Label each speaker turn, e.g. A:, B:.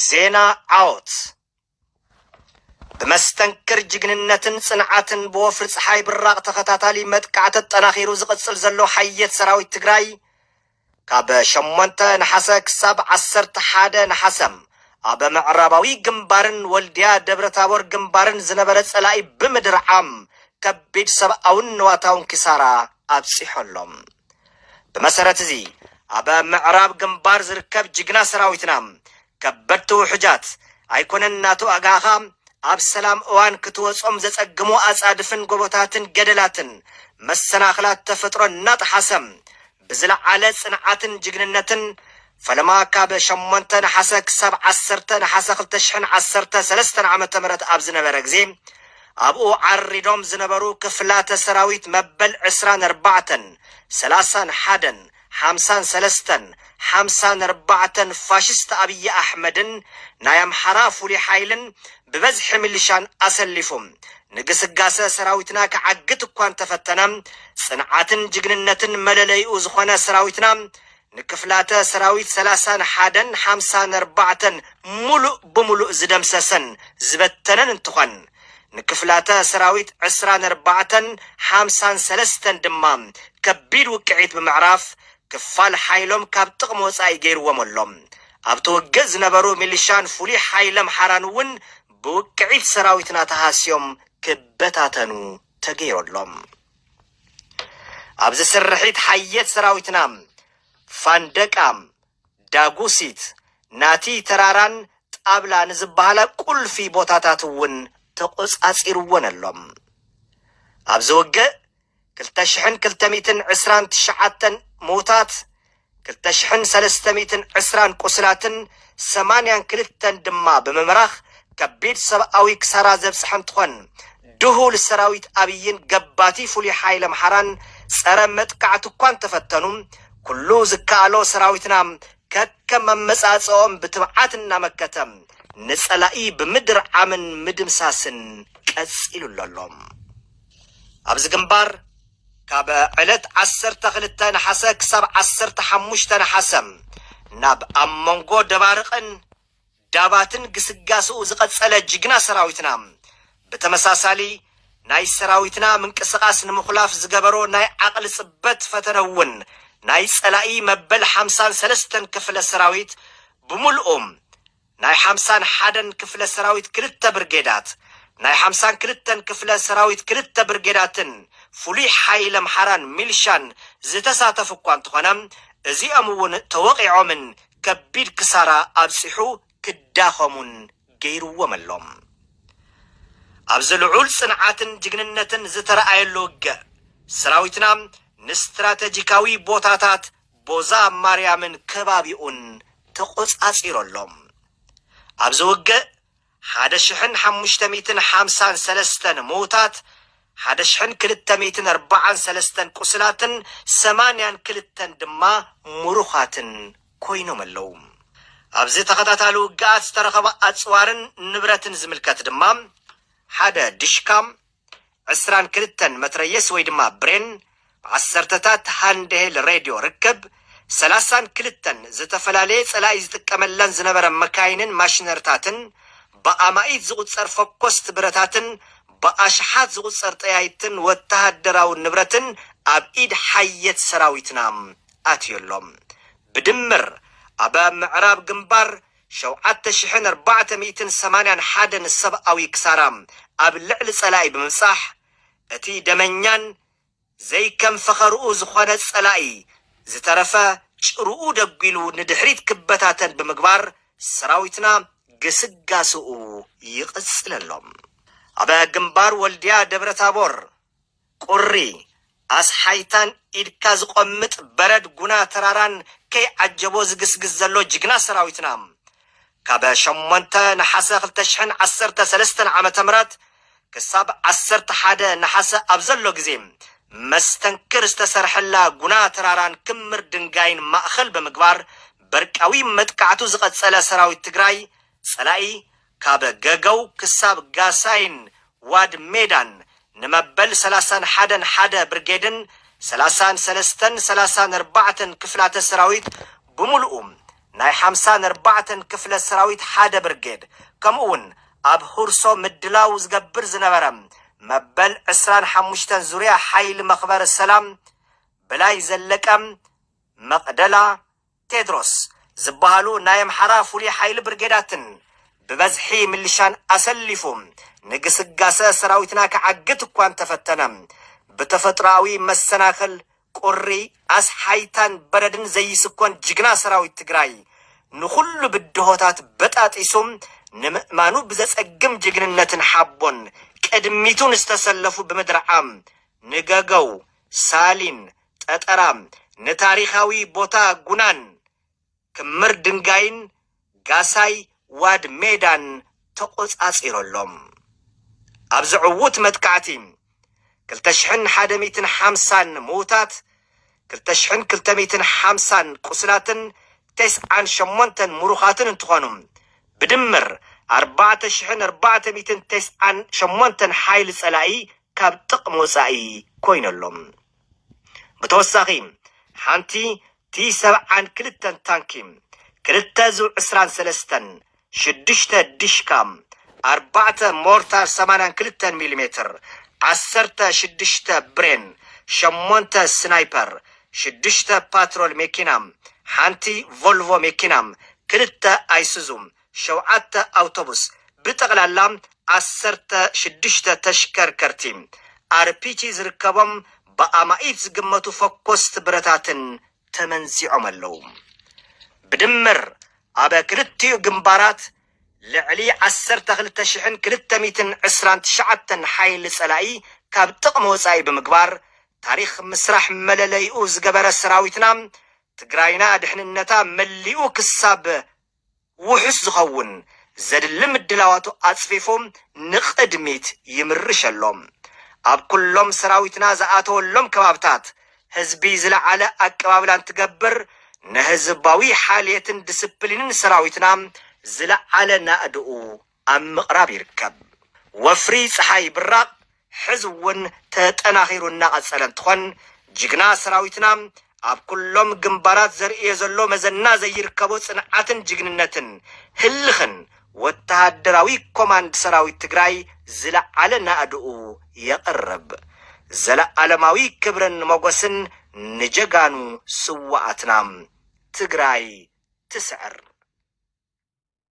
A: زينا عوت بمستنكر جگننتن صنعاتن بوفر صحاي براق تخطاتالي مدقعت التناخيرو زقصل زلو حيت سراويت تግራይ ካብ 8 نحاسه ክሳብ 11 نحاسም ኣብ ምዕራባዊ ግንባርን ወልዲያ ደብረታቦር ግንባርን ዝነበረ ጸላይ ብምድር ዓም ከቢድ ሰብኣውን ንዋታውን ክሳራ ኣብጽሖሎም ብመሰረት እዚ ኣብ ምዕራብ ግንባር ዝርከብ ጅግና ሰራዊትና ከበድቲ ውሕጃት ኣይኮነን ናቱ ኣጋኻ ኣብ ሰላም እዋን ክትወጾም ዘጸግሙ ኣጻድፍን ጎቦታትን ገደላትን መሰናኽላት ተፈጥሮ እናጥሓሰም ብዝለዓለ ጽንዓትን ጅግንነትን ፈለማ ካብ 8 نحاسه ክሳብ 10 نحاسه 2013 ዓመተ ምህረት ኣብ ዝነበረ ግዜ ኣብኡ ዓሪዶም ዝነበሩ ክፍላተ ሰራዊት መበል 24 31 53 54 ፋሽስት ኣብይ ኣሕመድን ናይ ኣምሓራ ፍሉይ ሓይልን ብበዝሒ ሚሊሻን ኣሰሊፎም ንግስጋሰ ሰራዊትና ከዓግት እኳን ተፈተነ ጽንዓትን ጅግንነትን መለለይኡ ዝኾነ ሰራዊትና ንክፍላተ ሰራዊት 31 54 ሙሉእ ብሙሉእ ዝደምሰሰን ዝበተነን እንትኾን ንክፍላተ ሰራዊት 24 53 ድማ ከቢድ ውቅዒት ብምዕራፍ ክፋል ሓይሎም ካብ ጥቕሚ ወጻኢ ገይርዎምሎም ኣብ ተወገዝ ዝነበሩ ሚሊሻን ፍሉይ ሓይል ኣምሓራን እውን ብውቅዒት ሰራዊትና ተሃስዮም ክበታተኑ ተገይሮሎም ኣብዚ ስርሒት ሓየት ሰራዊትና ፋንደቃም ዳጉሲት ናቲ ተራራን ጣብላን ዝበሃላ ቁልፊ ቦታታት እውን ተቆጻጺርዎነሎም ኣብ ዝወግእ 2229 ሞታት 2320 ቁስላትን 82 ድማ ብምምራኽ ከቢድ ሰብኣዊ ክሳራ ዘብጽሕ እንትኾን ድሁል ሰራዊት ኣብይን ገባቲ ፍሉይ ሓይል ኣምሓራን ጸረ መጥቃዕቲ እኳን ተፈተኑ ኩሉ ዝከኣሎ ሰራዊትና ከከም መመጻጽኦም ብትብዓት እናመከተም ንጸላኢ ብምድር ዓምን ምድምሳስን ቀጺሉሎም ኣብዚ ግንባር ካብ ዕለት 12 نحاسه ክሳብ 15 نحاسም ናብ ኣብ መንጎ ደባርቕን ዳባትን ግስጋስኡ ዝቐጸለ ጅግና ሰራዊትና ብተመሳሳሊ ናይ ሰራዊትና ምንቅስቓስ ንምኽላፍ ዝገበሮ ናይ ዓቕሊ ጽበት ፈተነውን ናይ ጸላኢ መበል 53 ክፍለ ሰራዊት ብምልኦም ናይ 51 ክፍለ ሰራዊት ክልተ ብርጌዳት ናይ 52 ክፍለ ሰራዊት ክልተ ብርጌዳትን ፍሉይ ሓይል ኣምሓራን ሚሊሻን ዝተሳተፉ እኳ እንትኾነ እዚኦም እውን ተወቂዖምን ከቢድ ክሳራ ኣብጽሑ ክዳኸሙን ገይርዎምሎም ኣብዚ ልዑል ጽንዓትን ጅግንነትን ዝተረኣየሉ ውግእ ሰራዊትና ንስትራቴጂካዊ ቦታታት ቦዛ ማርያምን ከባቢኡን ተቆጻጺሮሎም ኣብዚ ውግእ 1553 ሞታት 1243 ቁስላትን 82 ድማ ሙሩኻትን ኮይኖም ኣለዉ ኣብዚ ተኸታታሊ ውግኣት ዝተረኸበ ኣጽዋርን ንብረትን ዝምልከት ድማ ሓደ ድሽካም 22 መትረየስ ወይ ድማ ብሬን ዓሰርተታት ሃንድሄል ሬድዮ ርክብ 32 ዝተፈላለየ ጸላኢ ዝጥቀመለን ዝነበረ መካይንን ማሽነርታትን በኣማኢት ዝቁጸር ፈኮስት ብረታትን በኣሽሓት ዝቁጸር ጠያይትን ወተሃደራዊ ንብረትን ኣብ ኢድ ሓየት ሰራዊትና ኣትየሎም ብድምር ኣብ ምዕራብ ግንባር 7481 ሰብኣዊ ክሳራ ኣብ ልዕሊ ጸላኢ ብምብጻሕ እቲ ደመኛን ዘይከም ፈኸርኡ ዝኾነ ጸላኢ ዝተረፈ ጭርኡ ደጉሉ ንድሕሪት ክበታተን ብምግባር ሰራዊትና ግስጋስኡ ይቕጽለሎም ኣብ ግንባር ወልዲያ ደብረታቦር ቁሪ ኣስሓይታን ኢድካ ዝቆምጥ በረድ ጉና ተራራን ከይዓጀቦ ዝግስግስ ዘሎ ጅግና ሰራዊትና ካብ 8 نحاسه 2013 ዓመተ ምህረት ክሳብ 11 نحاسه ኣብ ዘሎ ግዜ መስተንክር ዝተሰርሐላ ጉና ተራራን ክምር ድንጋይን ማእኸል ብምግባር በርቃዊ መጥቃዕቱ ዝቐጸለ ሰራዊት ትግራይ ጸላኢ ካብ ገገው ክሳብ ጋሳይን ዋድ ሜዳን ንመበል 31 ብርጌድን 33 34 ክፍላተ ሰራዊት ብምልኡም ናይ 54 ክፍለ ሰራዊት ሓደ ብርጌድ ከምኡውን ኣብ ሁርሶ ምድላው ዝገብር ዝነበረ መበል 25 ዙርያ ሓይሊ መኽበር ሰላም በላይ ዘለቀም መቅደላ ቴድሮስ ዝበሃሉ ናይ አምሓራ ፍሉይ ሓይሊ ብርጌዳትን ብበዝሒ ምልሻን አሰሊፉ ንግስጋሰ ሰራዊትና ከዓግት እኳ ተፈተነ በተፈጥራዊ መሰናኸል ቁሪ አስሓይታን በረድን ዘይስኮን ጅግና ሰራዊት ትግራይ ንኹሉ ብድሆታት በጣጢሱም ንምእማኑ ብዘጸግም ጅግንነትን ሓቦን ቅድሚቱን ዝተሰለፉ ብምድርዓም ንገገው ሳሊን ጠጠራም ንታሪኻዊ ቦታ ጉናን ክምር ድንጋይን ጋሳይ ዋድ ሜዳን ተቆጻጺሮሎም ኣብዚ ዕውት መጥቃዕቲ 2150 ሞታት 2250 ቁስላትን 98 ሙሩኻትን እንትኾኑ ብድምር 4498 ሓይሊ ጸላኢ ካብ ጥቕሚ ወጻኢ ኮይነሎም ብተወሳኺ ሓንቲ T72 ታንኪ 223 6 ዲሽካም 4 ሞርታር 82 ሚሜ 16 ብሬን 8 ስናይፐር 6 ፓትሮል መኪና ሓንቲ ቮልቮ መኪና 2 አይሱዙ 7 አውቶቡስ ብጠቅላላ 16 ተሽከርከርቲ አርፒጂ ዝርከቦም በአማኢት ዝግመቱ ፎኮስት ብረታትን ተመንዚዖም ኣለው ብድምር አበ ክልቲኡ ግንባራት ልዕሊ 12229 ሓይሊ ጸላኢ ካብ ጥቕሚ ወጻኢ ብምግባር ታሪኽ ምስራሕ መለለይኡ ዝገበረ ሰራዊትና ትግራይና ድሕንነታ መሊኡ ክሳብ ውሕስ ዝኸውን ዘድሊ ምድላዋቱ አጽፊፎም ንቅድሚት ይምርሸሎም ኣብ ኩሎም ሰራዊትና ዝኣተወሎም ከባብታት ህዝቢ ዝለዓለ አቀባብላን ትገብር ንህዝባዊ ሓልየትን ዲስፕሊንን ሰራዊትና ዝለዓለ ናእድኡ ኣብ ምቕራብ ይርከብ ወፍሪ ፀሓይ ብራቅ ሕዝውን ተጠናኺሩ እናቐጸለ እንትኾን ጅግና ሰራዊትና ኣብ ኩሎም ግንባራት ዘርእየ ዘሎ መዘና ዘይርከቦ ጽንዓትን ጅግንነትን ህልኽን ወተሃደራዊ ኮማንድ ሰራዊት ትግራይ ዝለዓለ ናእድኡ የቕርብ ዘለዓለማዊ ክብርን ሞገስን ንጀጋኑ ስዋዕትና ትግራይ ትስዕር